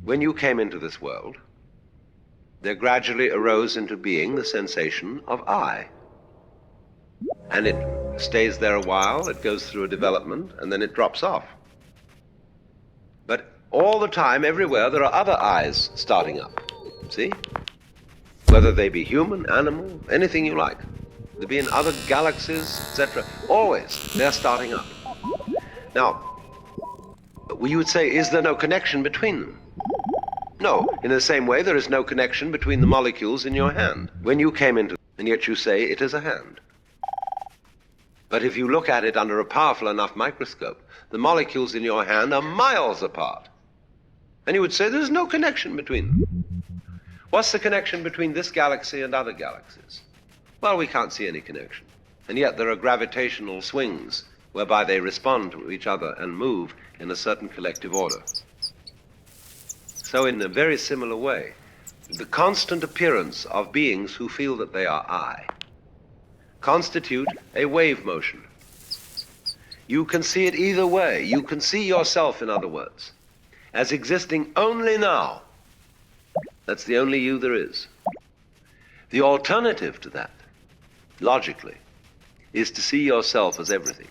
When you came into this world, there gradually arose into being the sensation of I. And it stays there a while, it goes through a development, and then it drops off. But all the time, everywhere, there are other I's starting up. See? Whether they be human, animal, anything you like. They be in other galaxies, etc. Always, they're starting up. Now, you would say, is there no connection between them? No, in the same way there is no connection between the molecules in your hand. When you came into, and yet you say it is a hand. But if you look at it under a powerful enough microscope, the molecules in your hand are miles apart. And you would say there's no connection between them. What's the connection between this galaxy and other galaxies? Well, we can't see any connection. And yet there are gravitational swings whereby they respond to each other and move in a certain collective order. So in a very similar way, the constant appearance of beings who feel that they are I constitute a wave motion. You can see it either way. You can see yourself, in other words, as existing only now. That's the only you there is. The alternative to that, logically, is to see yourself as everything.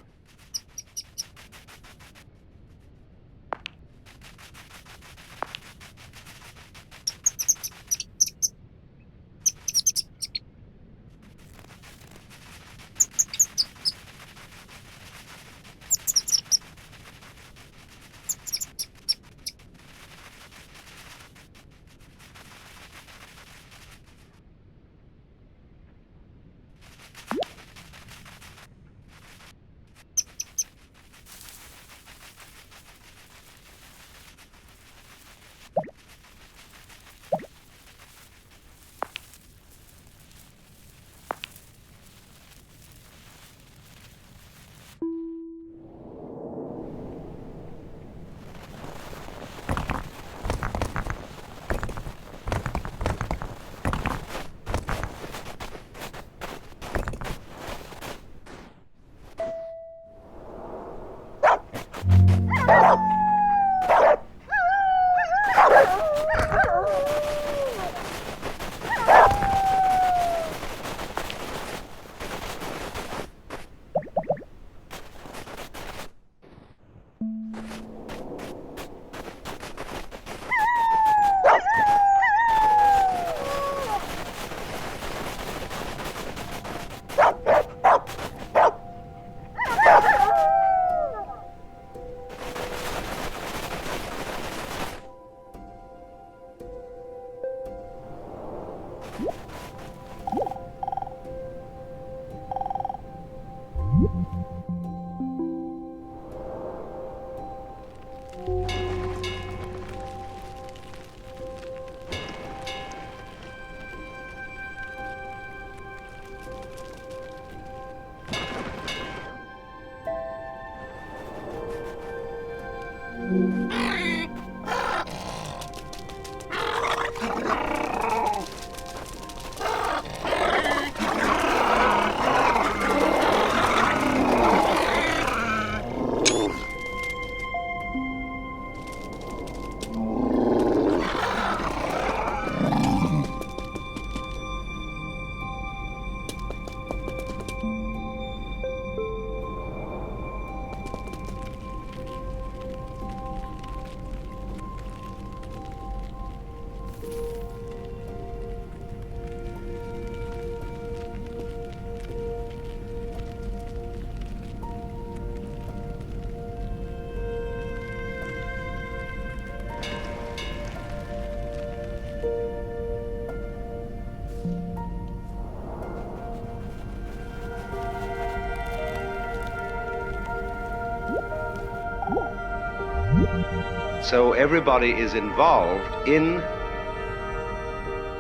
So everybody is involved in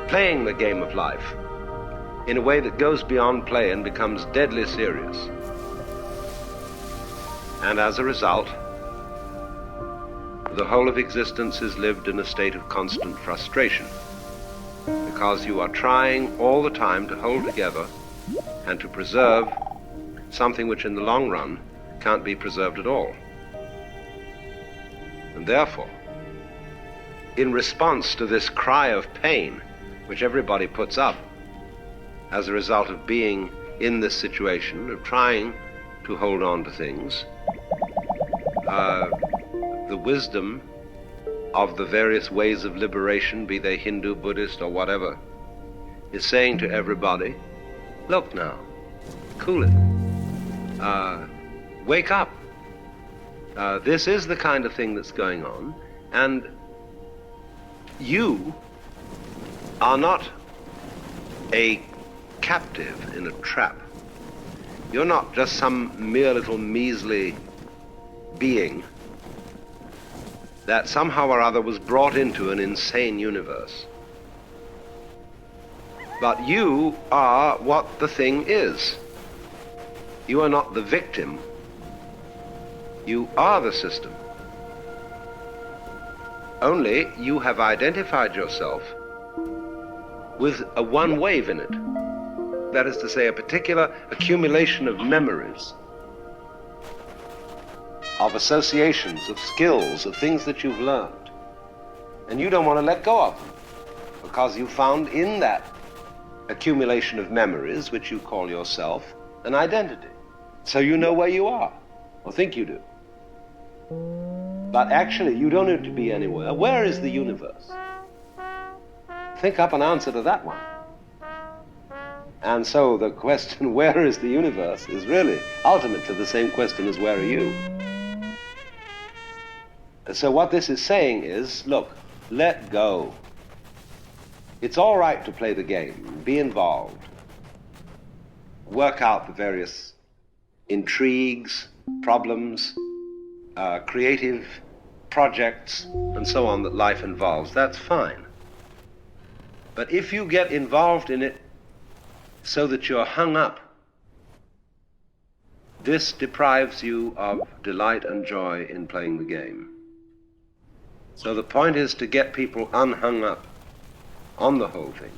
playing the game of life in a way that goes beyond play and becomes deadly serious. And as a result, the whole of existence is lived in a state of constant frustration, because you are trying all the time to hold together and to preserve something which in the long run can't be preserved at all. And therefore, in response to this cry of pain which everybody puts up as a result of being in this situation, of trying to hold on to things, the wisdom of the various ways of liberation, be they Hindu, Buddhist, or whatever, is saying to everybody, look now, cool it, wake up. This is the kind of thing that's going on, and you are not a captive in a trap. You're not just some mere little measly being that somehow or other was brought into an insane universe. But you are what the thing is. You are not the victim. You are the system. Only you have identified yourself with a one wave in it. That is to say, a particular accumulation of memories, of associations, of skills, of things that you've learned. And you don't want to let go of them, because you found in that accumulation of memories, which you call yourself, an identity. So you know where you are, or think you do. But actually, you don't need to be anywhere. Where is the universe? Think up an answer to that one. And so the question, where is the universe, is really ultimately the same question as where are you? So what this is saying is, look, let go. It's all right to play the game, be involved, work out the various intrigues, problems, creative projects, and so on that life involves. That's fine. But if you get involved in it so that you're hung up, this deprives you of delight and joy in playing the game. So the point is to get people unhung up on the whole thing.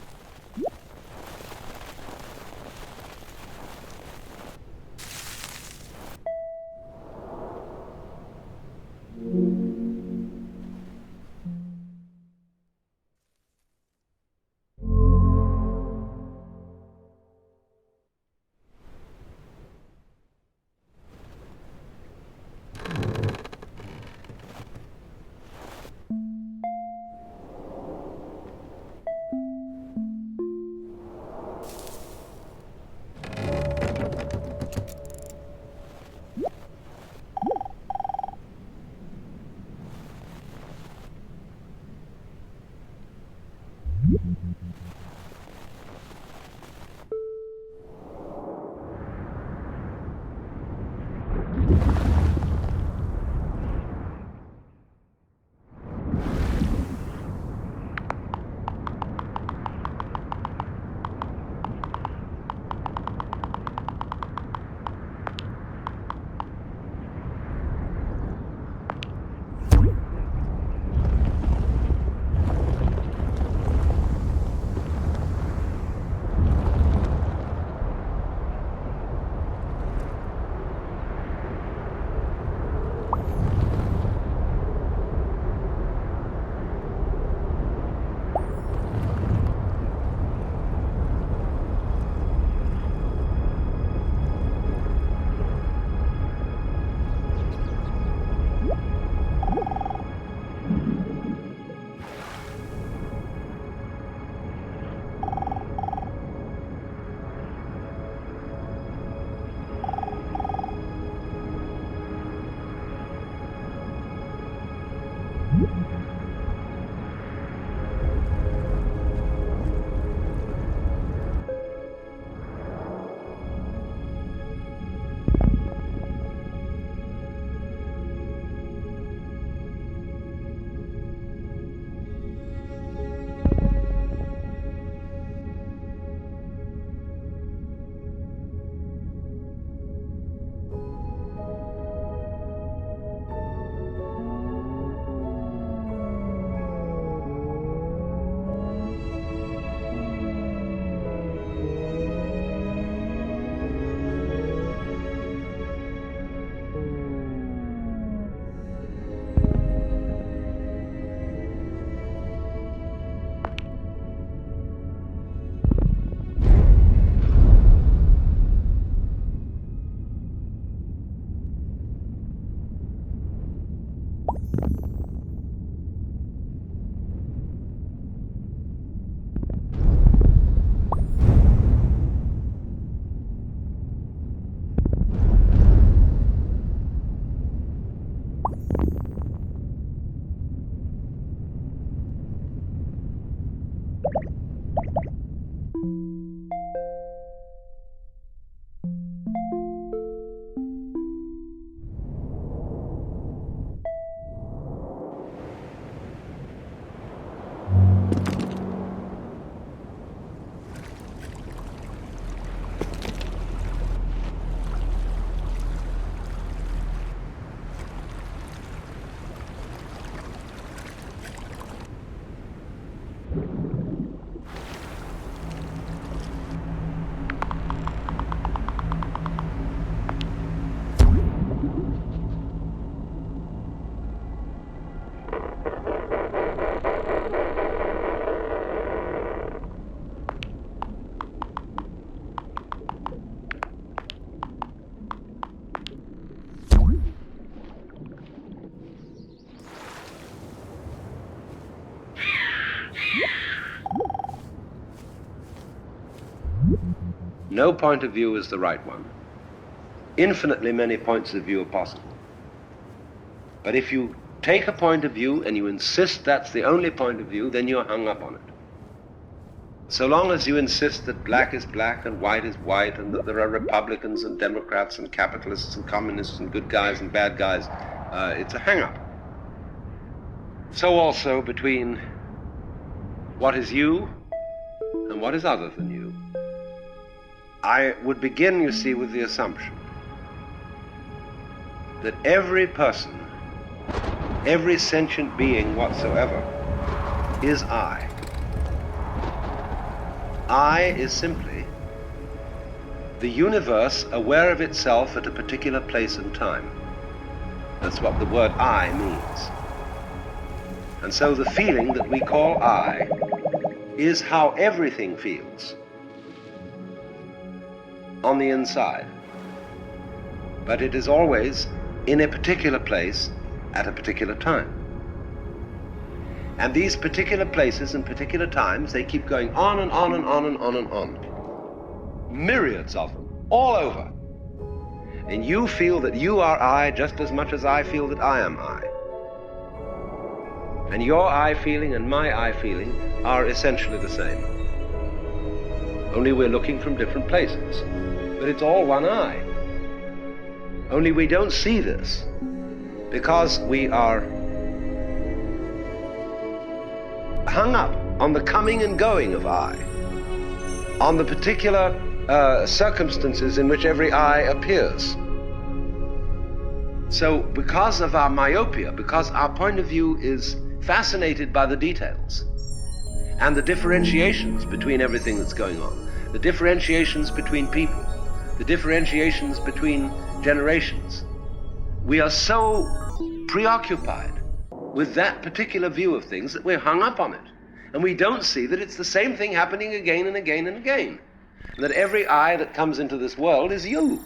no point of view is the right one. Infinitely many points of view are possible. But if you take a point of view and you insist that's the only point of view, then you're hung up on it. So long as you insist that black is black and white is white and that there are Republicans and Democrats and capitalists and communists and good guys and bad guys, it's a hang-up. So also between what is you and what is other than you. I would begin, you see, with the assumption that every person, every sentient being whatsoever, is I. I is simply the universe aware of itself at a particular place and time. That's what the word I means. And so the feeling that we call I is how everything feels on the inside. But it is always in a particular place at a particular time. And these particular places and particular times, they keep going on and on and on and on and on. Myriads of them, all over. And you feel that you are I just as much as I feel that I am I. And your I feeling and my I feeling are essentially the same. Only we're looking from different places. But it's all one I. Only we don't see this because we are hung up on the coming and going of I, on the particular circumstances in which every I appears. So because of our myopia, because our point of view is fascinated by the details and the differentiations between everything that's going on, the differentiations between people, the differentiations between generations, we are so preoccupied with that particular view of things that we're hung up on it. And we don't see that it's the same thing happening again and again and again. And that every I that comes into this world is you.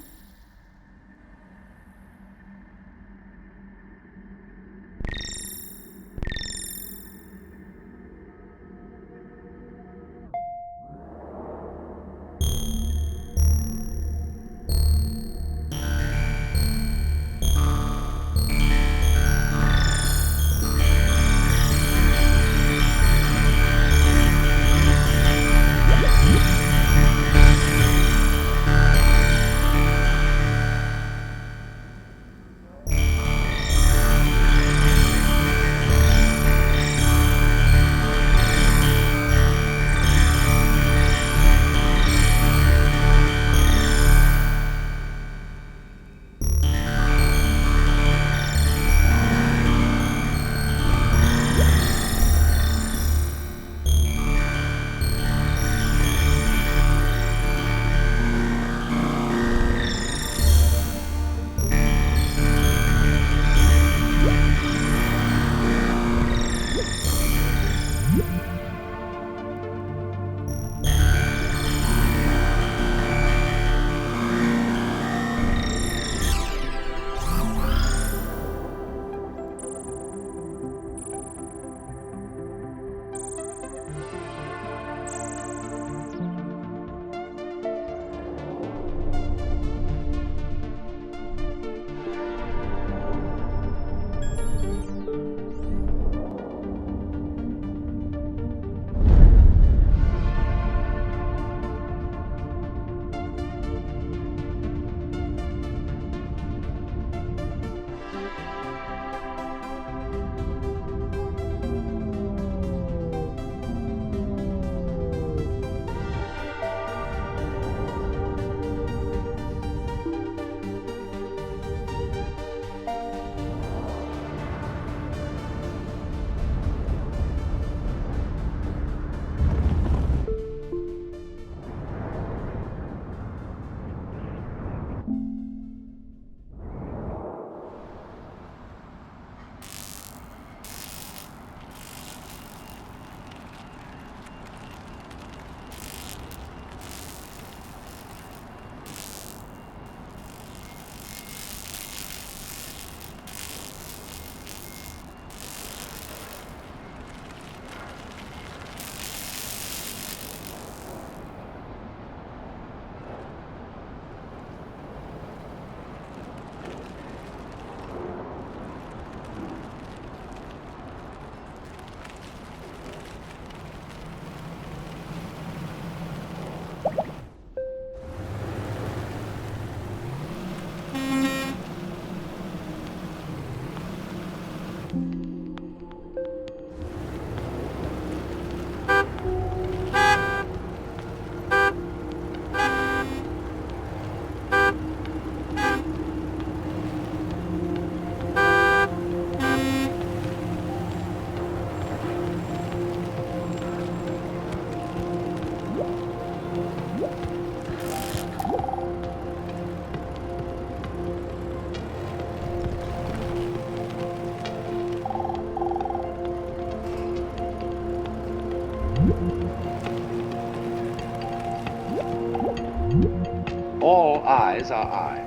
All eyes are I,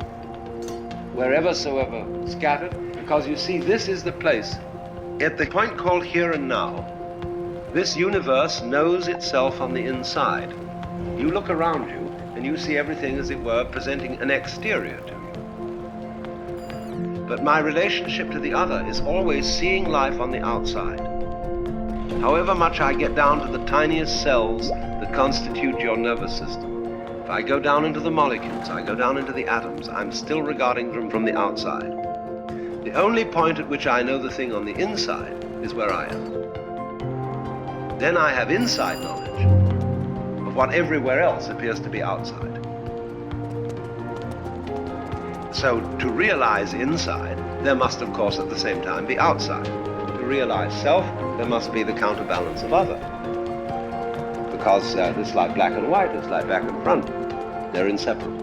wherever soever scattered, because you see, this is the place. At the point called here and now, this universe knows itself on the inside. You look around you, and you see everything, as it were, presenting an exterior to you. But my relationship to the other is always seeing life on the outside. However much I get down to the tiniest cells that constitute your nervous system, if I go down into the molecules, I go down into the atoms, I'm still regarding them from the outside. The only point at which I know the thing on the inside is where I am. Then I have inside knowledge of what everywhere else appears to be outside. So to realize inside, there must, of course, at the same time be outside. To realize self, there must be the counterbalance of other. Because it's like black and white, it's like back and front. They're inseparable.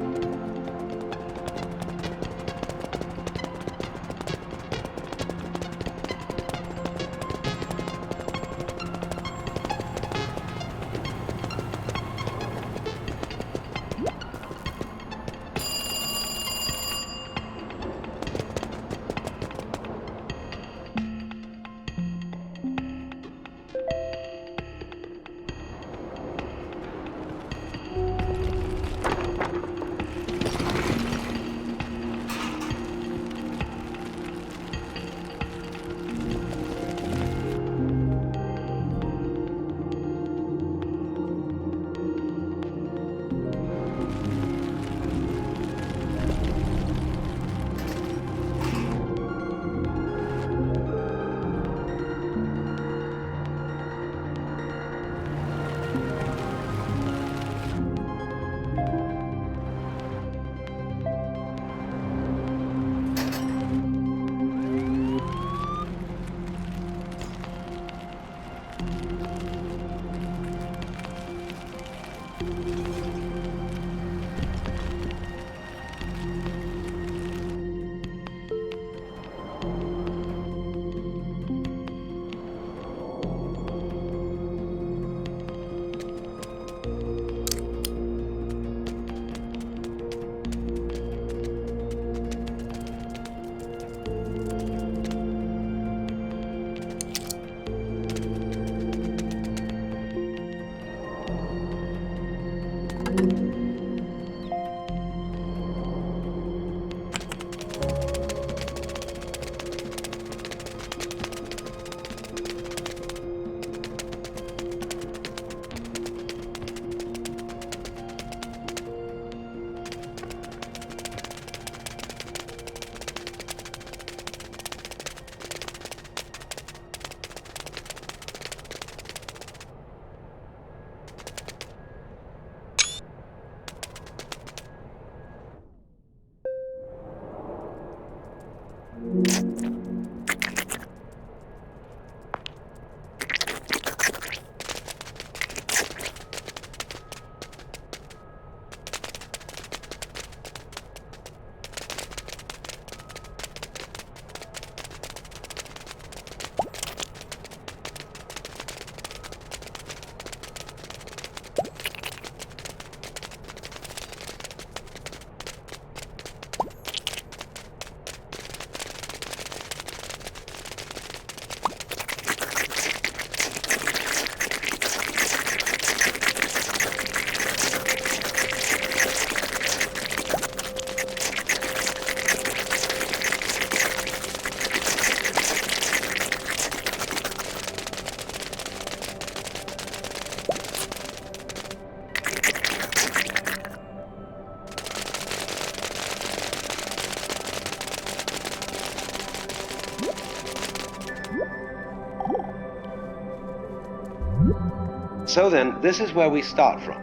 So then, this is where we start from.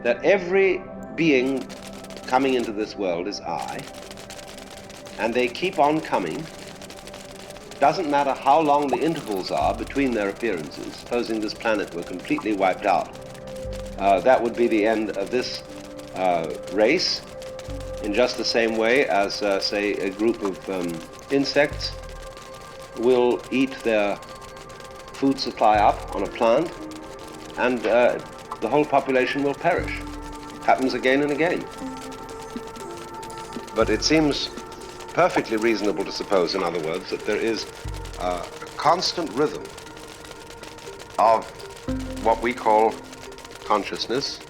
That every being coming into this world is I, and they keep on coming. Doesn't matter how long the intervals are between their appearances. Supposing this planet were completely wiped out, that would be the end of this race, in just the same way as, say, a group of insects will eat their food supply up on a plant. and the whole population will perish. Happens again and again. But it seems perfectly reasonable to suppose, in other words, that there is a constant rhythm of what we call consciousness,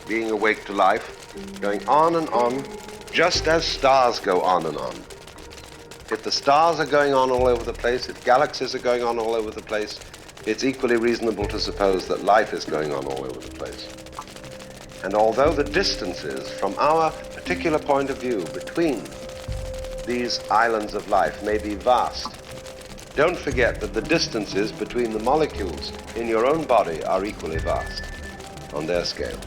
being awake to life, going on and on, just as stars go on and on. If the stars are going on all over the place, if galaxies are going on all over the place, it's equally reasonable to suppose that life is going on all over the place. And although the distances from our particular point of view between these islands of life may be vast, don't forget that the distances between the molecules in your own body are equally vast on their scale.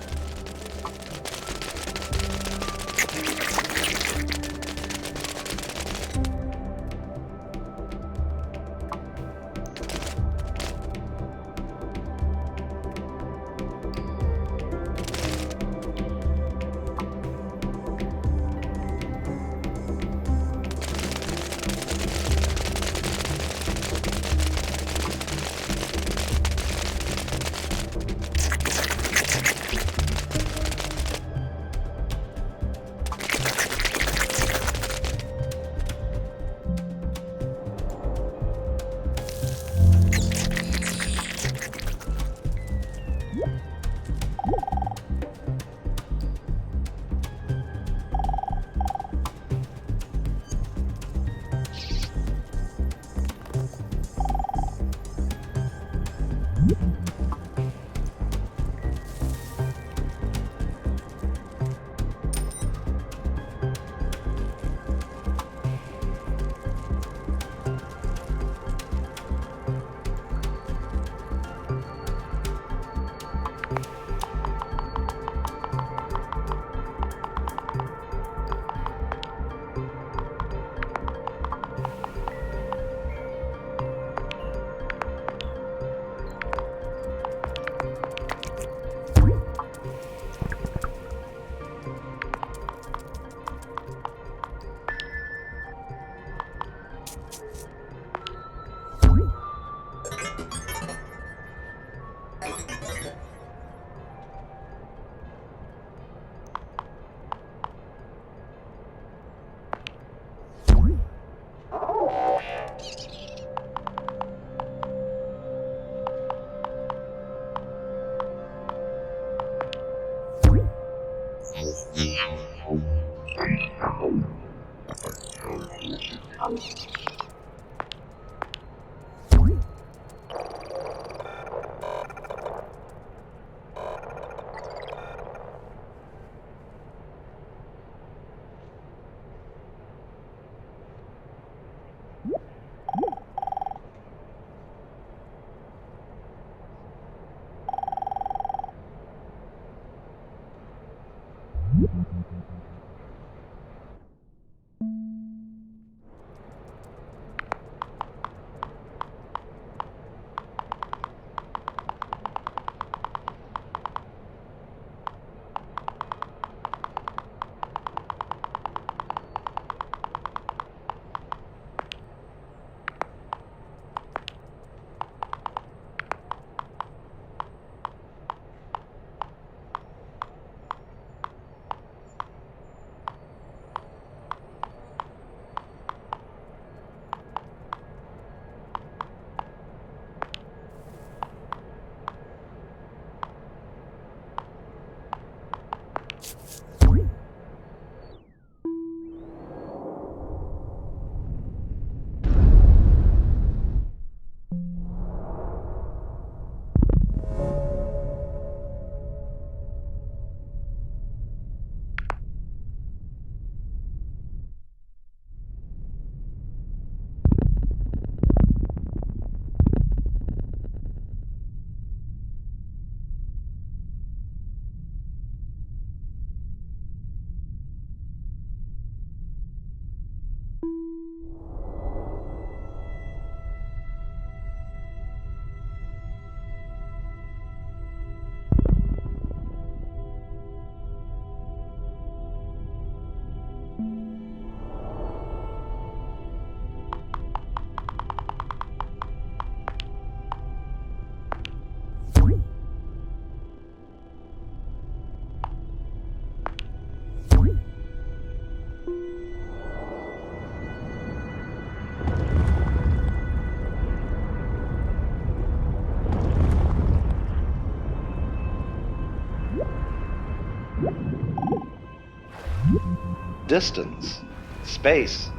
distance, space,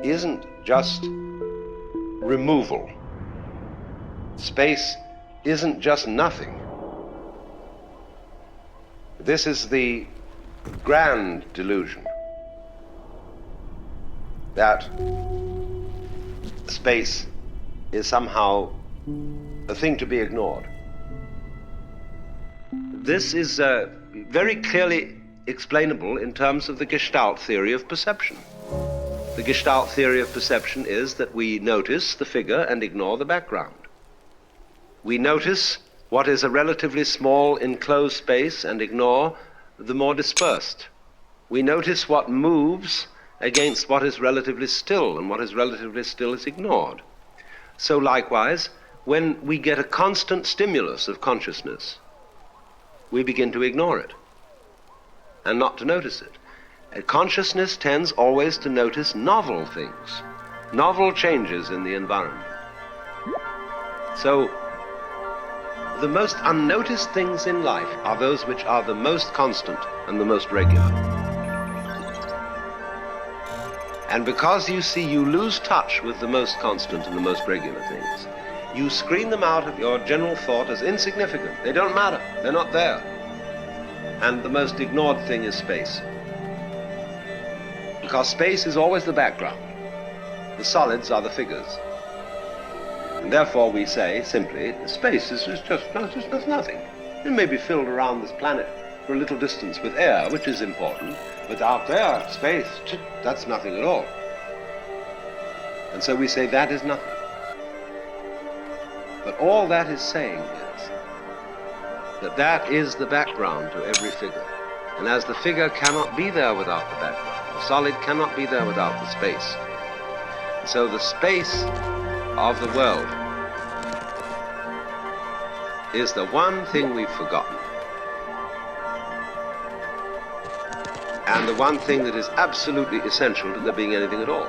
isn't just removal. Space isn't just nothing. This is the grand delusion that space is somehow a thing to be ignored. This is very clearly explainable in terms of the Gestalt theory of perception. The Gestalt theory of perception is that we notice the figure and ignore the background. We notice what is a relatively small enclosed space and ignore the more dispersed. We notice what moves against what is relatively still, and what is relatively still is ignored. So likewise, when we get a constant stimulus of consciousness, we begin to ignore it and not to notice it. Consciousness tends always to notice novel things, novel changes in the environment. So the most unnoticed things in life are those which are the most constant and the most regular. And because you lose touch with the most constant and the most regular things, you screen them out of your general thought as insignificant. They don't matter. They're not there. And the most ignored thing is space. Because space is always the background. The solids are the figures. And therefore we say, simply, space is just nothing. It may be filled around this planet for a little distance with air, which is important, but out there, space, that's nothing at all. And so we say that is nothing. But all that is saying is that that is the background to every figure. And as the figure cannot be there without the background, the solid cannot be there without the space. And so the space of the world is the one thing we've forgotten. And the one thing that is absolutely essential to there being anything at all.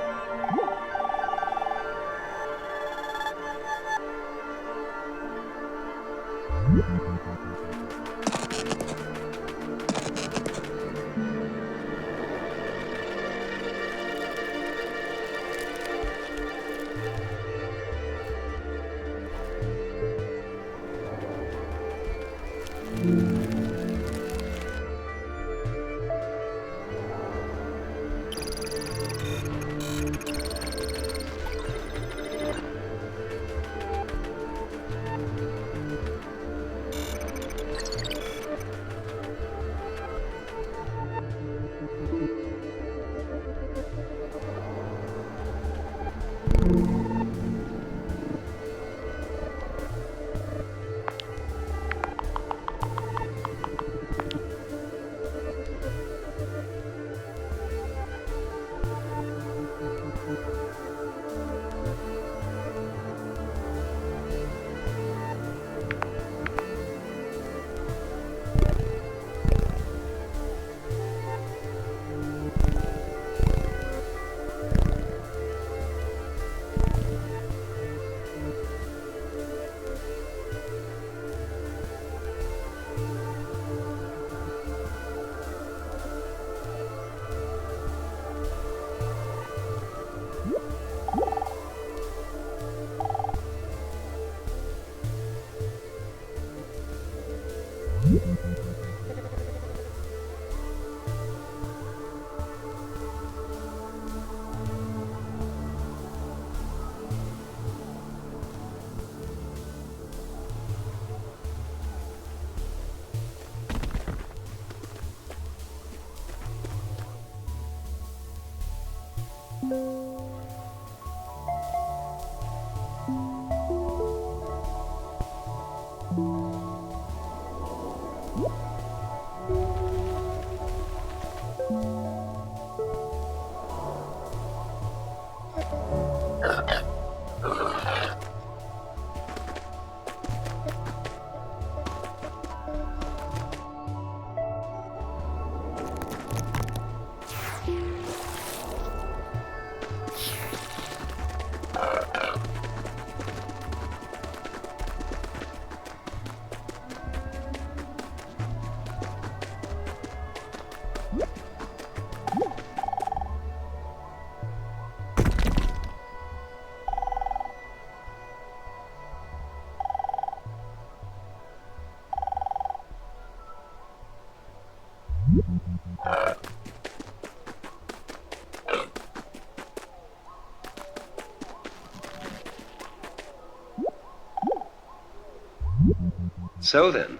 So then,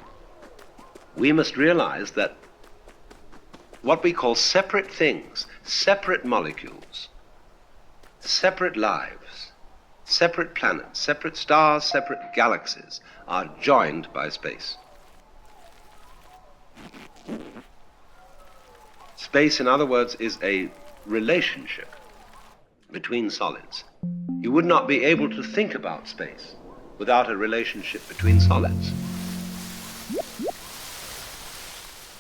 we must realize that what we call separate things, separate molecules, separate lives, separate planets, separate stars, separate galaxies, are joined by space. Space, in other words, is a relationship between solids. You would not be able to think about space without a relationship between solids.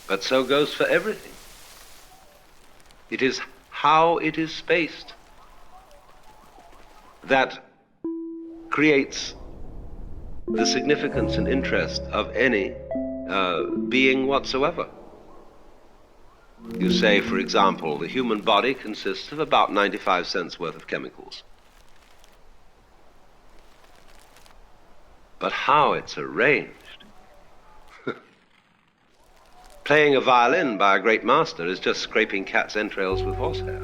But so goes for everything. It is how it is spaced that creates the significance and interest of any being whatsoever. You say, for example, the human body consists of about 95 cents worth of chemicals. But how it's arranged. Playing a violin by a great master is just scraping cat's entrails with horsehair.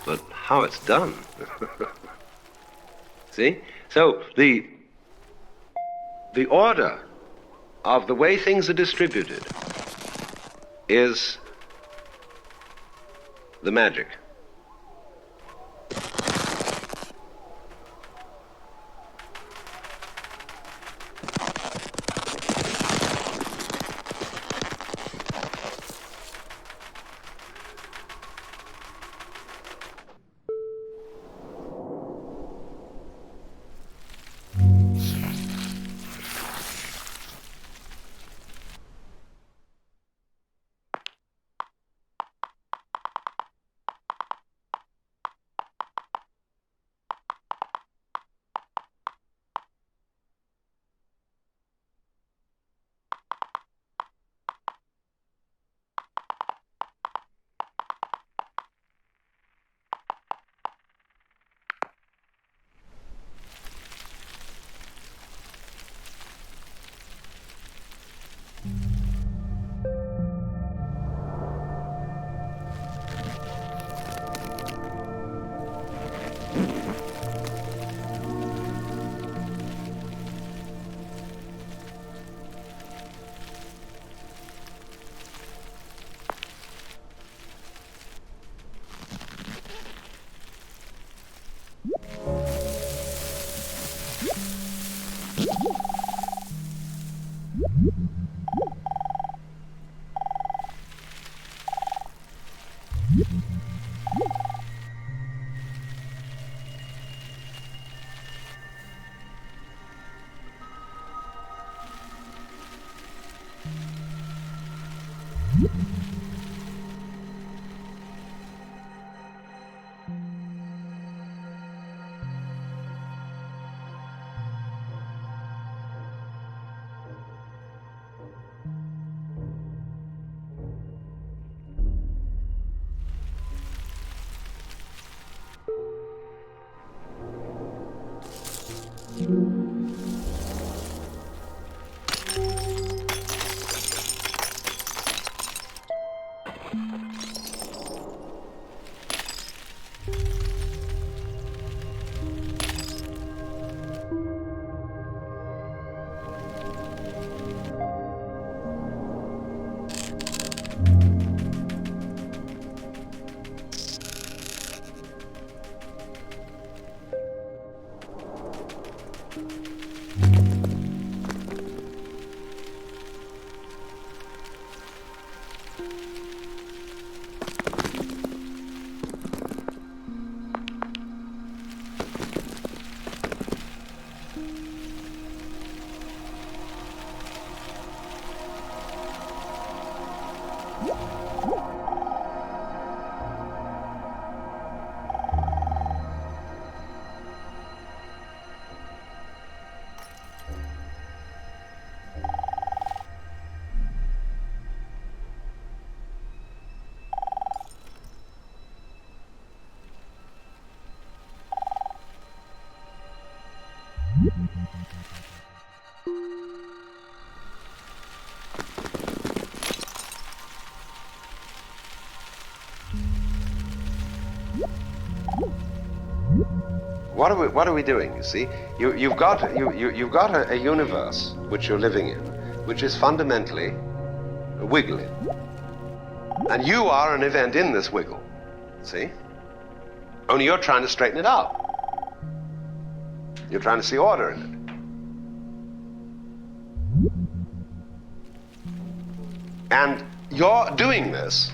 But how it's done. See? So the order of the way things are distributed is the magic. What are we doing? You see, you've got a universe which you're living in, which is fundamentally wiggling, and you are an event in this wiggle. See, only you're trying to straighten it out. You're trying to see order in it. And your doing this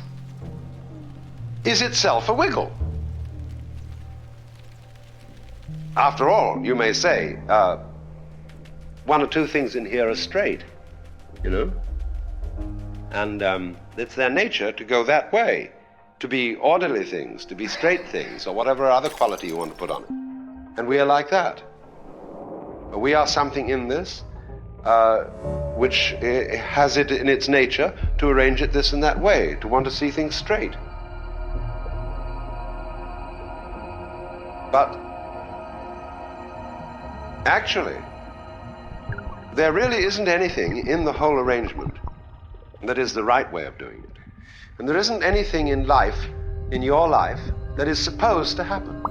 is itself a wiggle. After all, you may say, one or two things in here are straight, you know? And it's their nature to go that way, to be orderly things, to be straight things, or whatever other quality you want to put on it. And we are like that. We are something in this which has it in its nature to arrange it this and that way, to want to see things straight. But actually, there really isn't anything in the whole arrangement that is the right way of doing it. And there isn't anything in life, in your life, that is supposed to happen.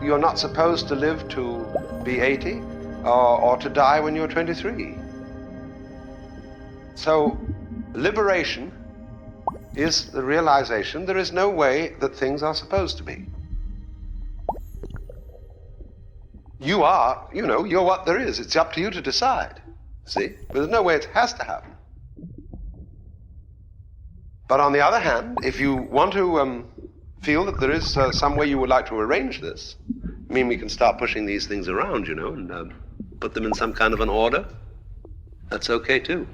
You're not supposed to live to be 80 or to die when you're 23. So, liberation is the realization there is no way that things are supposed to be. You are, you know, you're what there is. It's up to you to decide. See? But there's no way it has to happen. But on the other hand, if you want to feel that there is some way you would like to arrange this, I mean, we can start pushing these things around, you know, and put them in some kind of an order. That's okay, too.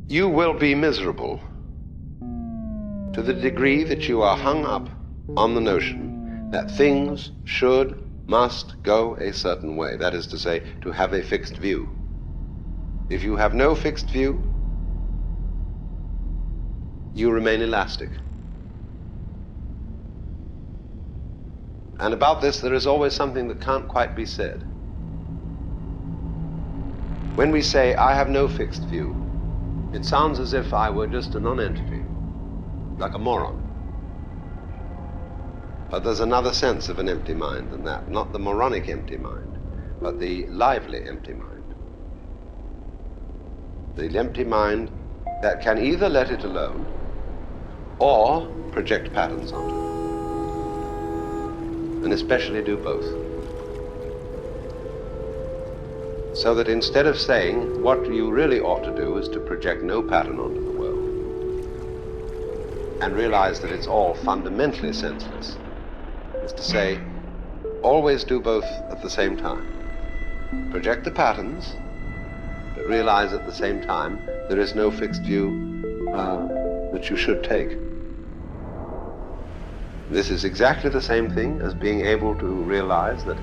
You will be miserable to the degree that you are hung up on the notion that things should, must go a certain way. That is to say, to have a fixed view. If you have no fixed view, you remain elastic. And about this, there is always something that can't quite be said. When we say, I have no fixed view, it sounds as if I were just a non-entity, like a moron. But there's another sense of an empty mind than that. Not the moronic empty mind, but the lively empty mind. The empty mind that can either let it alone or project patterns onto it. And especially do both. So that instead of saying what you really ought to do is to project no pattern onto the world and realize that it's all fundamentally senseless, is to say, always do both at the same time. Project the patterns, but realize at the same time there is no fixed view that you should take. This is exactly the same thing as being able to realize that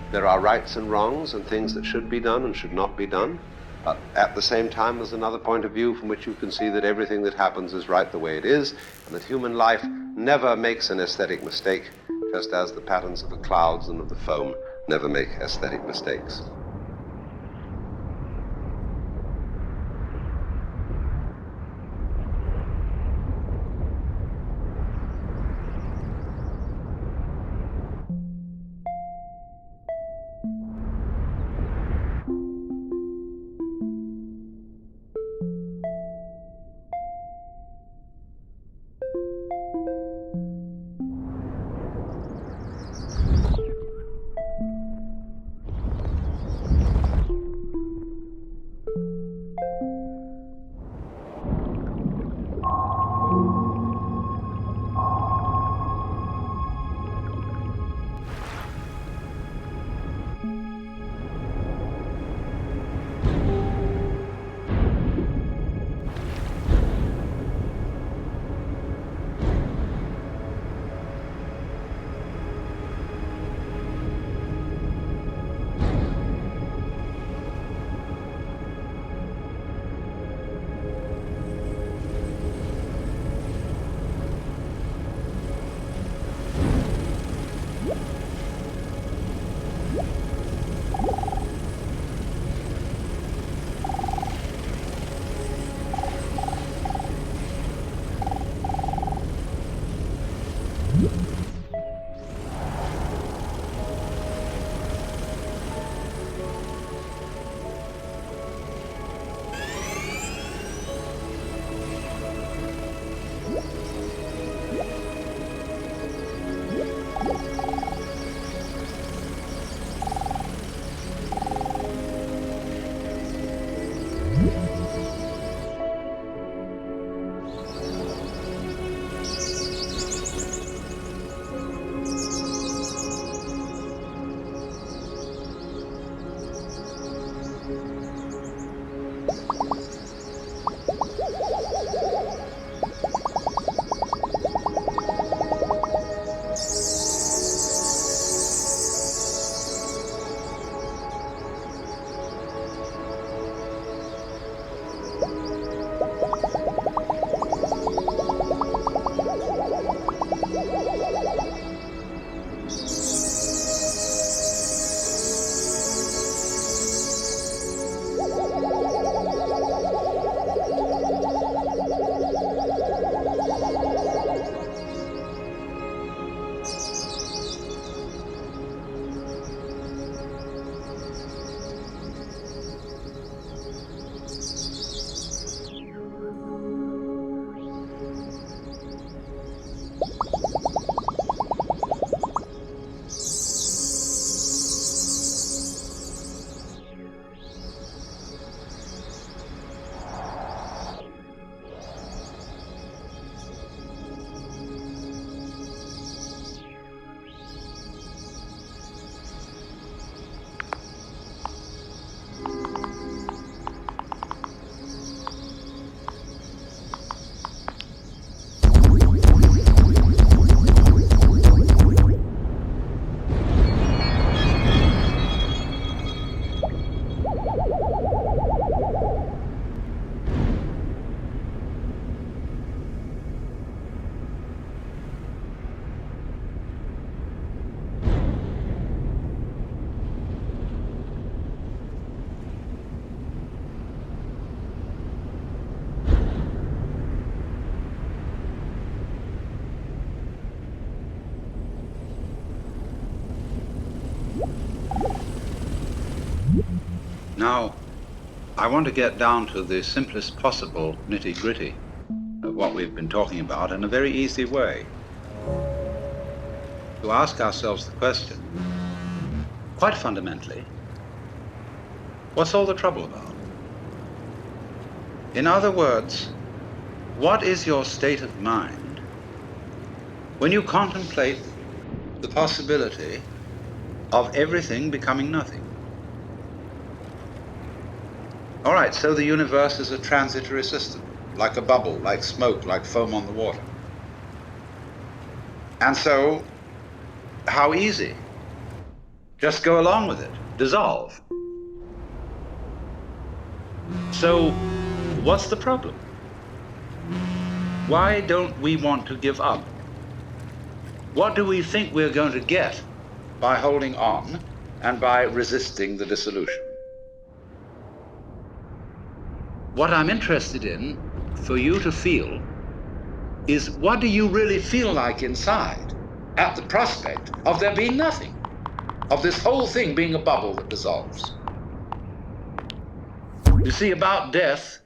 there are rights and wrongs and things that should be done and should not be done. But at the same time, there's another point of view from which you can see that everything that happens is right the way it is, and that human life never makes an aesthetic mistake, just as the patterns of the clouds and of the foam never make aesthetic mistakes. Now, I want to get down to the simplest possible nitty-gritty of what we've been talking about in a very easy way. To ask ourselves the question, quite fundamentally, what's all the trouble about? In other words, what is your state of mind when you contemplate the possibility of everything becoming nothing? All right, so the universe is a transitory system, like a bubble, like smoke, like foam on the water. And so, how easy? Just go along with it, dissolve. So, what's the problem? Why don't we want to give up? What do we think we're going to get by holding on and by resisting the dissolution? What I'm interested in for you to feel is, what do you really feel like inside at the prospect of there being nothing, of this whole thing being a bubble that dissolves? You see, about death,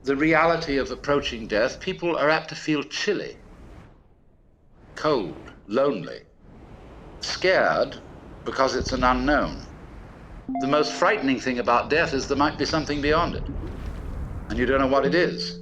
the reality of approaching death, people are apt to feel chilly, cold, lonely, scared because it's an unknown. The most frightening thing about death is there might be something beyond it, and you don't know what it is.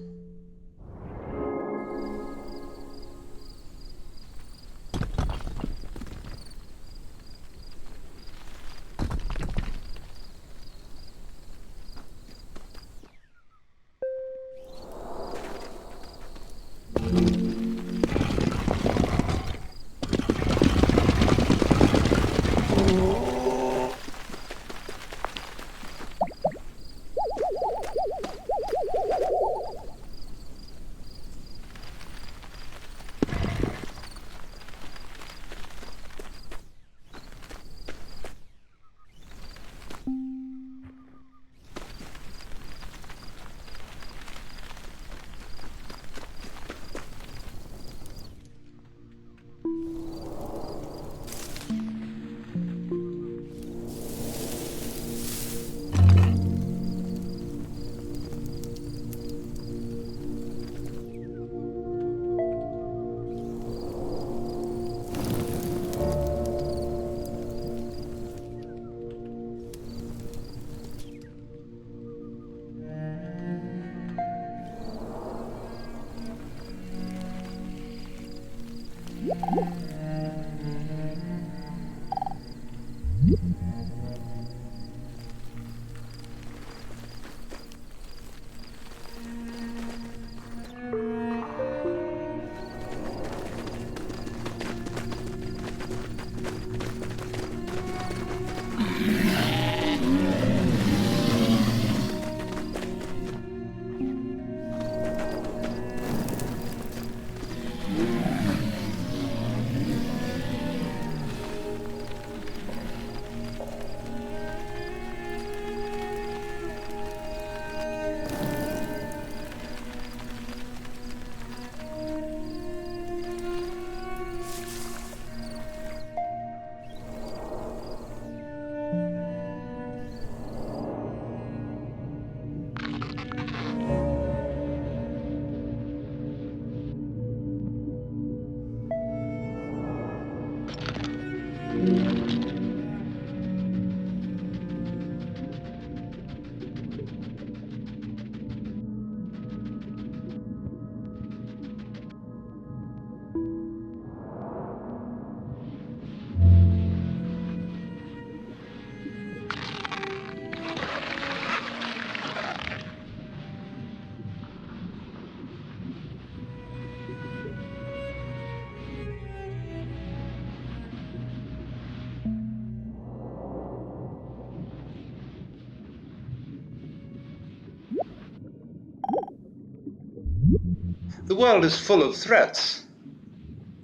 The world is full of threats,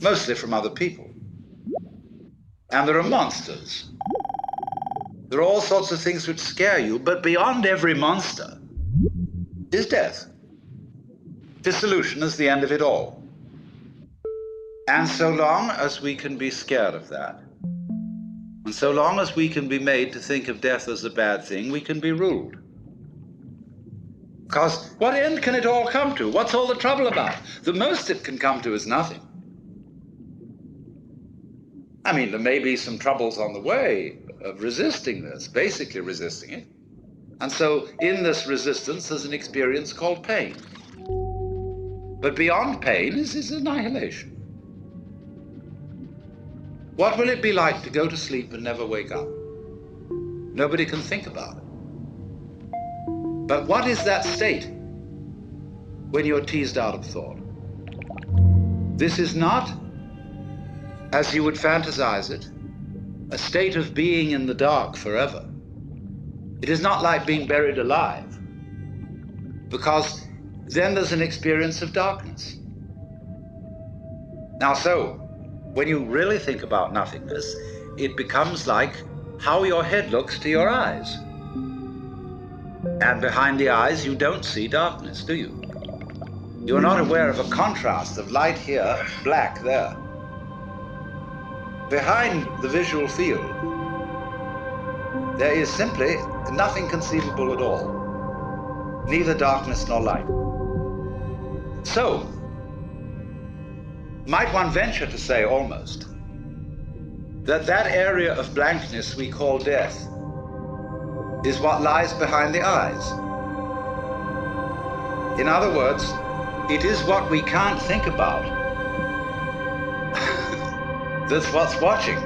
mostly from other people. And there are monsters. There are all sorts of things which scare you, but beyond every monster is death. Dissolution is the end of it all. And so long as we can be scared of that, and so long as we can be made to think of death as a bad thing, we can be ruled. Because what end can it all come to? What's all the trouble about? The most it can come to is nothing. I mean, there may be some troubles on the way of resisting this, basically resisting it. And so in this resistance, there's an experience called pain. But beyond pain is annihilation. What will it be like to go to sleep and never wake up? Nobody can think about it. But what is that state when you're teased out of thought? This is not, as you would fantasize it, a state of being in the dark forever. It is not like being buried alive, because then there's an experience of darkness. Now, so, when you really think about nothingness, it becomes like how your head looks to your eyes. And behind the eyes, you don't see darkness, do you? You're not aware of a contrast of light here, black there. Behind the visual field, there is simply nothing conceivable at all, neither darkness nor light. So, might one venture to say almost that that area of blankness we call death is what lies behind the eyes. In other words, it is what we can't think about. That's what's watching.